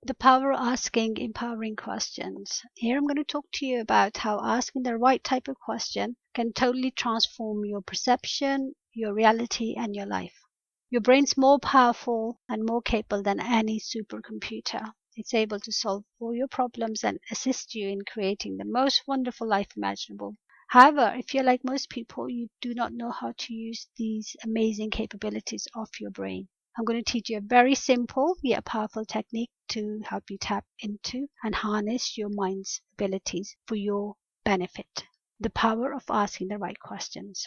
The power of asking empowering questions. Here I'm going to talk to you about how asking the right type of question can totally transform your perception, your reality, and your life. Your brain's more powerful and more capable than any supercomputer. It's able to solve all your problems and assist you in creating the most wonderful life imaginable. However, if you're like most people, you do not know how to use these amazing capabilities of your brain. I'm going to teach you a very simple yet powerful technique to help you tap into and harness your mind's abilities for your benefit. The power of asking the right questions.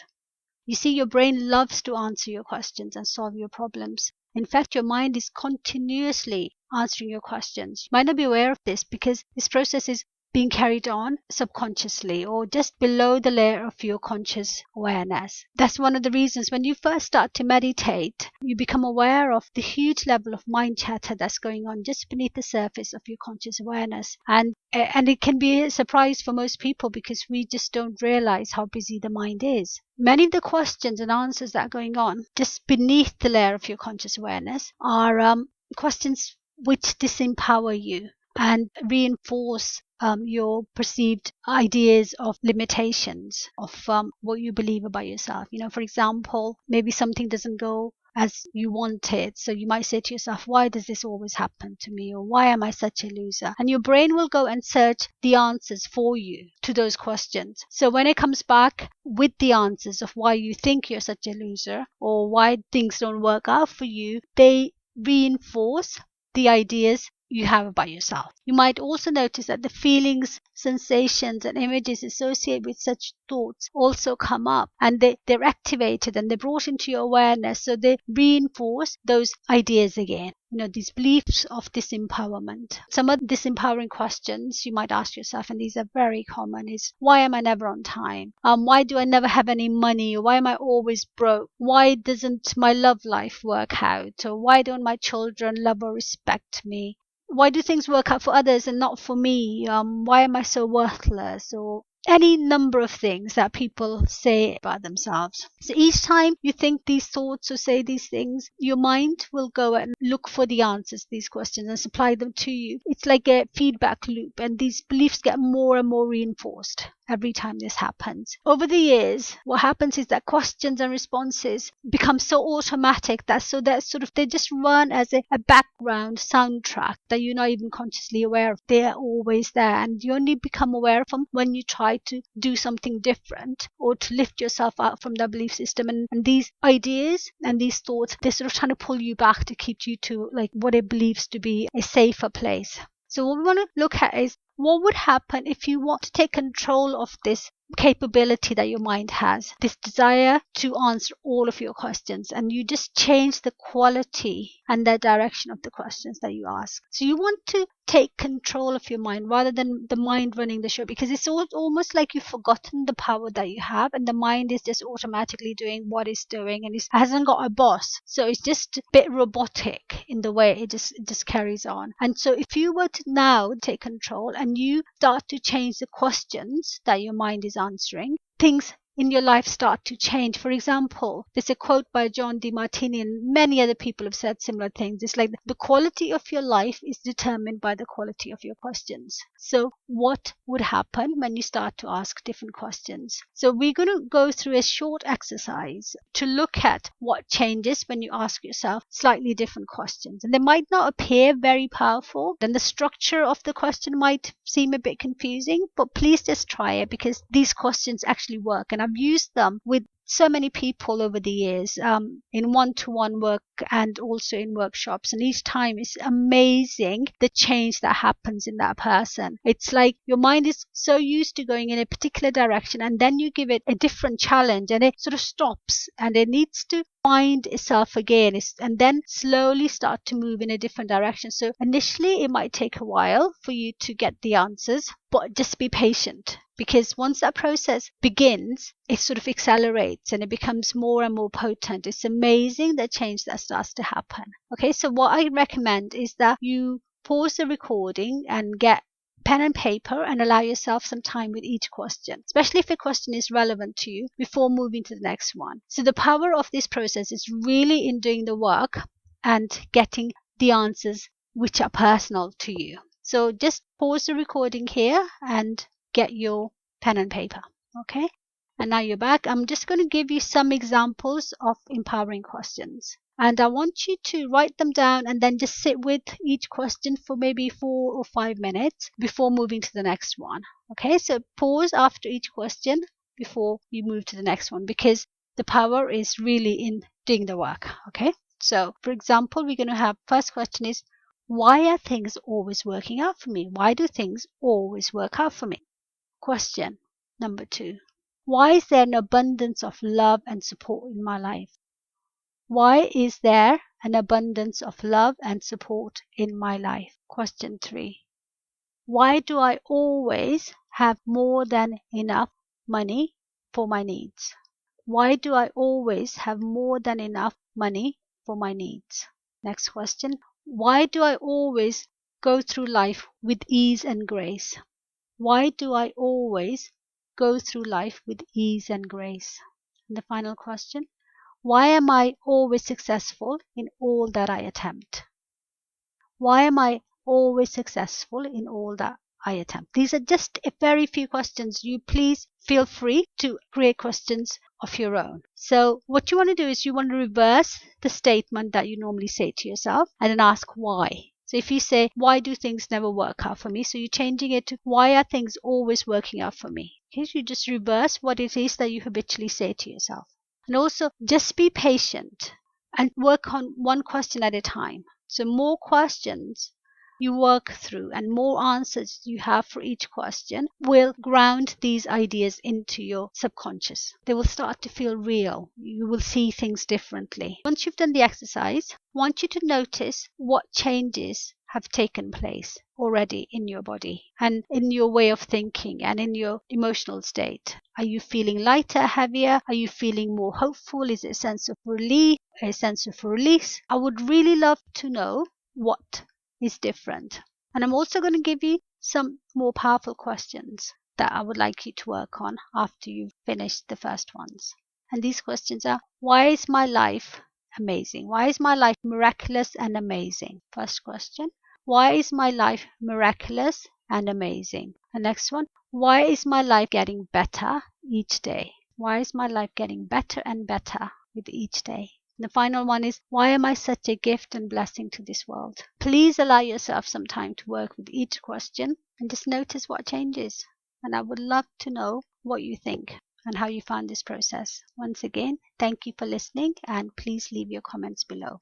You see, your brain loves to answer your questions and solve your problems. In fact, your mind is continuously answering your questions. You might not be aware of this because this process is being carried on subconsciously or just below the layer of your conscious awareness. That's one of the reasons when you first start to meditate, you become aware of the huge level of mind chatter that's going on just beneath the surface of your conscious awareness. And it can be a surprise for most people because we just don't realize how busy the mind is. Many of the questions and answers that are going on just beneath the layer of your conscious awareness are questions which disempower you and reinforce your perceived ideas of limitations of what you believe about yourself. For example, maybe something doesn't go as you wanted. So you might say to yourself, why does this always happen to me? Or why am I such a loser? And your brain will go and search the answers for you to those questions. So when it comes back with the answers of why you think you're such a loser or why things don't work out for you, they reinforce the ideas you have about yourself. You might also notice that the feelings, sensations, and images associated with such thoughts also come up and they're activated and they're brought into your awareness. So they reinforce those ideas again. These beliefs of disempowerment. Some of the disempowering questions you might ask yourself, and these are very common, is why am I never on time? Why do I never have any money? Why am I always broke? Why doesn't my love life work out? Or why don't my children love or respect me? Why do things work out for others and not for me? Why am I so worthless? Or any number of things that people say about themselves. So each time you think these thoughts or say these things, your mind will go and look for the answers to these questions and supply them to you. It's like a feedback loop, and these beliefs get more and more reinforced every time this happens. Over the years, what happens is that questions and responses become so automatic that they just run as a background soundtrack that you're not even consciously aware of. They're always there, and you only become aware of them when you try to do something different or to lift yourself out from that belief system. And these ideas and these thoughts, they're sort of trying to pull you back to keep you to like what it believes to be a safer place. So what we want to look at is what would happen if you want to take control of this capability that your mind has, this desire to answer all of your questions, and you just change the quality and the direction of the questions that you ask. So you want to take control of your mind rather than the mind running the show, because it's almost like you've forgotten the power that you have, and the mind is just automatically doing what it's doing, and it hasn't got a boss. So it's just a bit robotic in the way it just carries on. And so if you were to now take control and you start to change the questions that your mind is answering, things in your life start to change. For example, there's a quote by John DeMartini, and many other people have said similar things. It's like the quality of your life is determined by the quality of your questions. So what would happen when you start to ask different questions? So we're going to go through a short exercise to look at what changes when you ask yourself slightly different questions. And they might not appear very powerful, then the structure of the question might seem a bit confusing, but please just try it, because these questions actually work. And I've used them with so many people over the years in one-to-one work and also in workshops, and each time it's amazing the change that happens in that person. It's like your mind is so used to going in a particular direction, and then you give it a different challenge and it sort of stops and it needs to find itself again and then slowly start to move in a different direction. So initially it might take a while for you to get the answers, but just be patient, because once that process begins, it sort of accelerates and it becomes more and more potent. It's amazing the change that starts to happen. Okay, so what I recommend is that you pause the recording and get pen and paper and allow yourself some time with each question, especially if a question is relevant to you, before moving to the next one. So the power of this process is really in doing the work and getting the answers which are personal to you. So just pause the recording here and get your pen and paper. Okay. And now you're back. I'm just going to give you some examples of empowering questions. And I want you to write them down and then just sit with each question for maybe 4 or 5 minutes before moving to the next one. Okay, so pause after each question before you move to the next one, because the power is really in doing the work. Okay, so for example, we're going to have first question is, why are things always working out for me? Why do things always work out for me? Question number 2. Why is there an abundance of love and support in my life? Why is there an abundance of love and support in my life? Question 3. Why do I always have more than enough money for my needs? Why do I always have more than enough money for my needs? Next question. Why do I always go through life with ease and grace? Why do I always go through life with ease and grace? And the final question. Why am I always successful in all that I attempt? Why am I always successful in all that I attempt? These are just a very few questions. You please feel free to create questions of your own. So what you want to do is you want to reverse the statement that you normally say to yourself and then ask why. So if you say, why do things never work out for me? So you're changing it to, why are things always working out for me? Okay, so you just reverse what it is that you habitually say to yourself. And also just be patient and work on one question at a time. So more questions you work through and more answers you have for each question will ground these ideas into your subconscious. They will start to feel real. You will see things differently. Once you've done the exercise, I want you to notice what changes have taken place already in your body and in your way of thinking and in your emotional state. Are you feeling lighter, heavier? Are you feeling more hopeful? Is it a sense of relief, a sense of release? I would really love to know what is different. And I'm also going to give you some more powerful questions that I would like you to work on after you've finished the first ones. And these questions are, why is my life amazing? Why is my life miraculous and amazing? First question. Why is my life miraculous and amazing? The next one. Why is my life getting better each day? Why is my life getting better and better with each day? The final one is, why am I such a gift and blessing to this world? Please allow yourself some time to work with each question and just notice what changes. And I would love to know what you think and how you found this process. Once again, thank you for listening, and please leave your comments below.